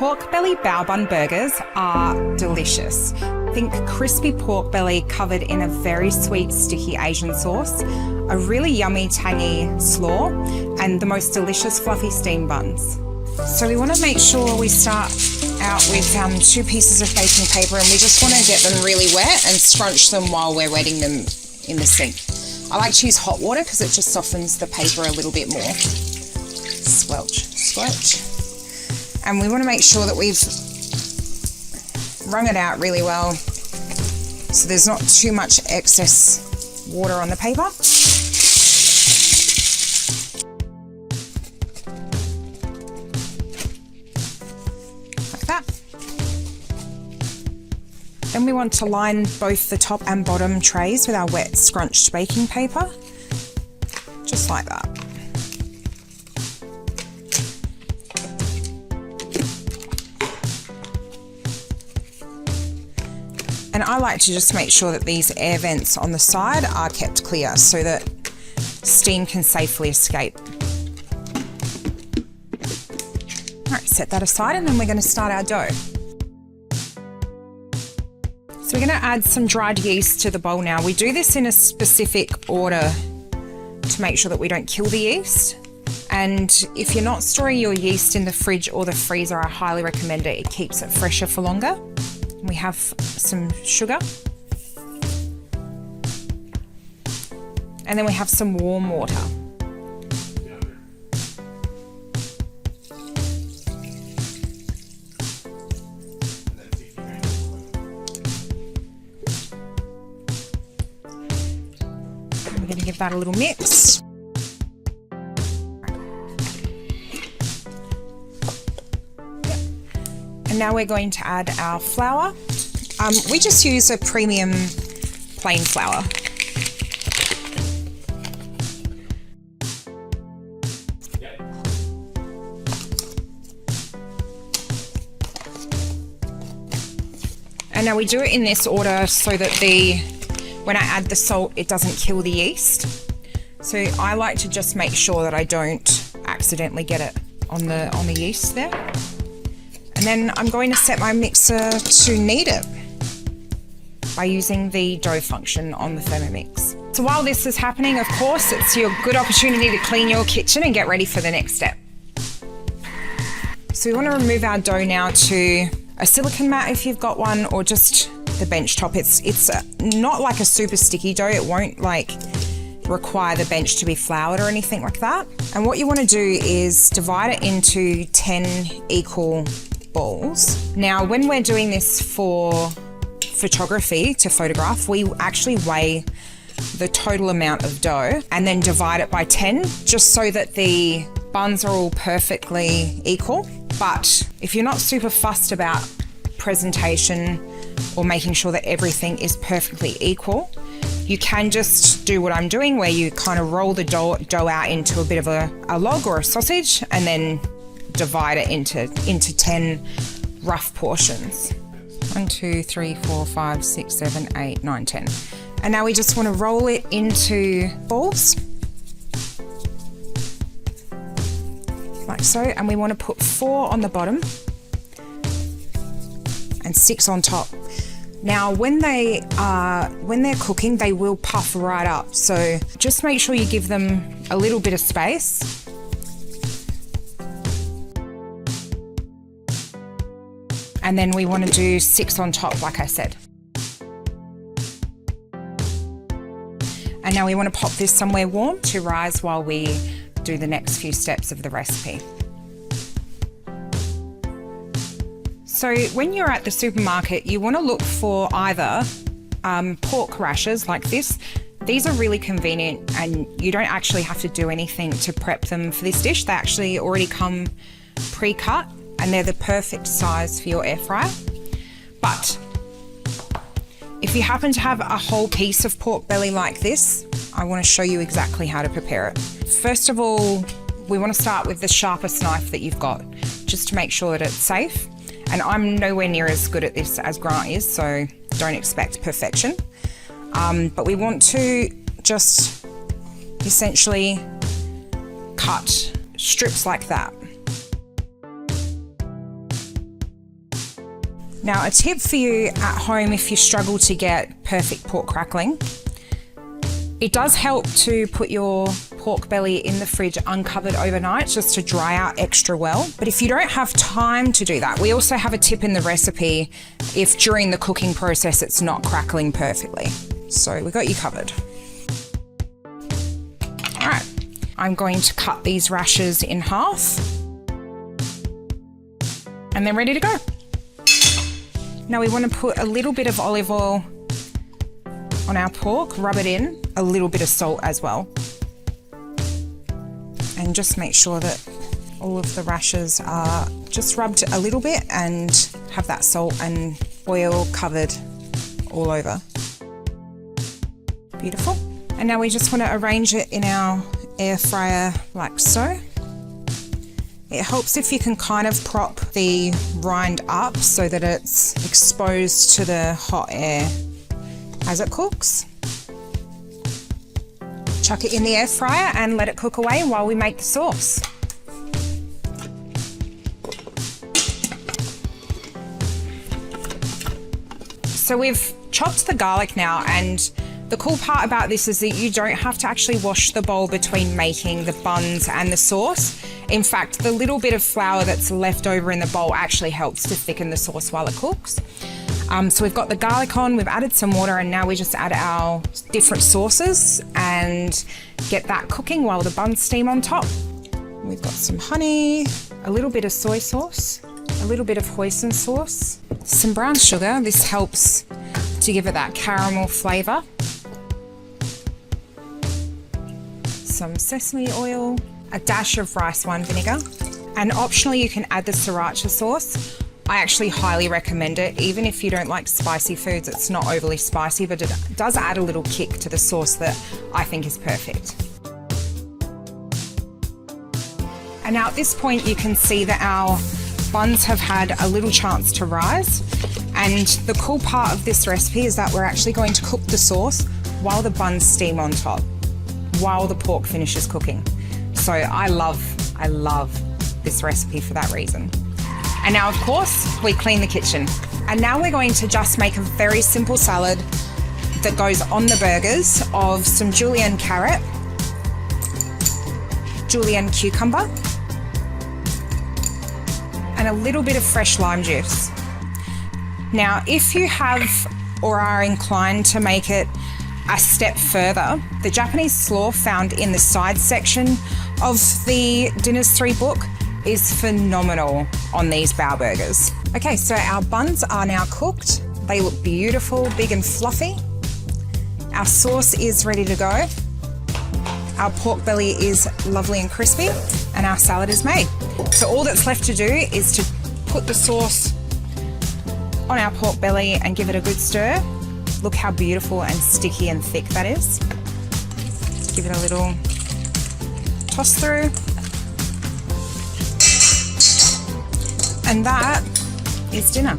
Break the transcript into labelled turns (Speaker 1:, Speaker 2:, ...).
Speaker 1: Pork belly bao bun burgers are delicious. Think crispy pork belly covered in a very sweet, sticky Asian sauce, a really yummy, tangy slaw, and the most delicious fluffy steamed buns. So we want to make sure we start out with 2 pieces of baking paper, and we just want to get them really wet and scrunch them while we're wetting them in the sink. I like to use hot water because it just softens the paper a little bit more. Squelch, squelch. And we want to make sure that we've wrung it out really well so there's not too much excess water on the paper. Like that. Then we want to line both the top and bottom trays with our wet scrunched baking paper, just like that. And I like to just make sure that these air vents on the side are kept clear so that steam can safely escape. All right, set that aside, and then we're going to start our dough. So we're going to add some dried yeast to the bowl now. We do this in a specific order to make sure that we don't kill the yeast. And if you're not storing your yeast in the fridge or the freezer, I highly recommend it. It keeps it fresher for longer. We have some sugar, and then we have some warm water. We're going to give that a little mix. And now we're going to add our flour. We just use a premium plain flour. And now we do it in this order so that when I add the salt, it doesn't kill the yeast. So I like to just make sure that I don't accidentally get it on the yeast there. And then I'm going to set my mixer to knead it by using the dough function on the Thermomix. So while this is happening, of course, it's your good opportunity to clean your kitchen and get ready for the next step. So we want to remove our dough now to a silicone mat if you've got one, or just the bench top. It's not like a super sticky dough. It won't require the bench to be floured or anything like that. And what you want to do is divide it into 10 equal balls. Now, when we're doing this for photography, to photograph, we actually weigh the total amount of dough and then divide it by 10, just so that the buns are all perfectly equal. But if you're not super fussed about presentation or making sure that everything is perfectly equal, you can just do what I'm doing, where you kind of roll the dough out into a bit of a log or a sausage, and then divide it into 10 rough portions. 1, 2, 3, 4, 5, 6, 7, 8, 9, 10. And now we just want to roll it into balls, like so. And we want to put 4 on the bottom and 6 on top. Now, when they're cooking, they will puff right up. So just make sure you give them a little bit of space. And then we want to do 6 on top, like I said. And now we want to pop this somewhere warm to rise while we do the next few steps of the recipe. So when you're at the supermarket, you want to look for either pork rashers like this. These are really convenient, and you don't actually have to do anything to prep them for this dish. They actually already come pre-cut, and they're the perfect size for your air fryer. But if you happen to have a whole piece of pork belly like this, I want to show you exactly how to prepare it. First of all, we want to start with the sharpest knife that you've got, just to make sure that it's safe. And I'm nowhere near as good at this as Grant is, so don't expect perfection. But we want to just essentially cut strips like that. Now, a tip for you at home if you struggle to get perfect pork crackling, it does help to put your pork belly in the fridge uncovered overnight just to dry out extra well. But if you don't have time to do that, we also have a tip in the recipe if during the cooking process it's not crackling perfectly. So we got you covered. All right, I'm going to cut these rashers in half and they're ready to go. Now we want to put a little bit of olive oil on our pork, rub it in, a little bit of salt as well. And just make sure that all of the rashers are just rubbed a little bit and have that salt and oil covered all over. Beautiful. And now we just want to arrange it in our air fryer like so. It helps if you can kind of prop the rind up so that it's exposed to the hot air as it cooks. Chuck it in the air fryer and let it cook away while we make the sauce. So we've chopped the garlic now, and the cool part about this is that you don't have to actually wash the bowl between making the buns and the sauce. In fact, the little bit of flour that's left over in the bowl actually helps to thicken the sauce while it cooks. So we've got the garlic on, we've added some water, and now we just add our different sauces and get that cooking while the buns steam on top. We've got some honey, a little bit of soy sauce, a little bit of hoisin sauce, some brown sugar. This helps to give it that caramel flavour. Some sesame oil, a dash of rice wine vinegar, and optionally you can add the sriracha sauce. I actually highly recommend it. Even if you don't like spicy foods, it's not overly spicy, but it does add a little kick to the sauce that I think is perfect. And now at this point you can see that our buns have had a little chance to rise. And the cool part of this recipe is that we're actually going to cook the sauce while the buns steam on top, while the pork finishes cooking. So I love this recipe for that reason. And now, of course, we clean the kitchen. And now we're going to just make a very simple salad that goes on the burgers of some julienne carrot, julienne cucumber, and a little bit of fresh lime juice. Now, if you have or are inclined to make it a step further, the Japanese slaw found in the side section of the Dinner's 3 book is phenomenal on these bao burgers. Okay, so our buns are now cooked. They look beautiful, big and fluffy. Our sauce is ready to go. Our pork belly is lovely and crispy, and our salad is made. So all that's left to do is to put the sauce on our pork belly and give it a good stir. Look how beautiful and sticky and thick that is. Give it a little toss through. And that is dinner.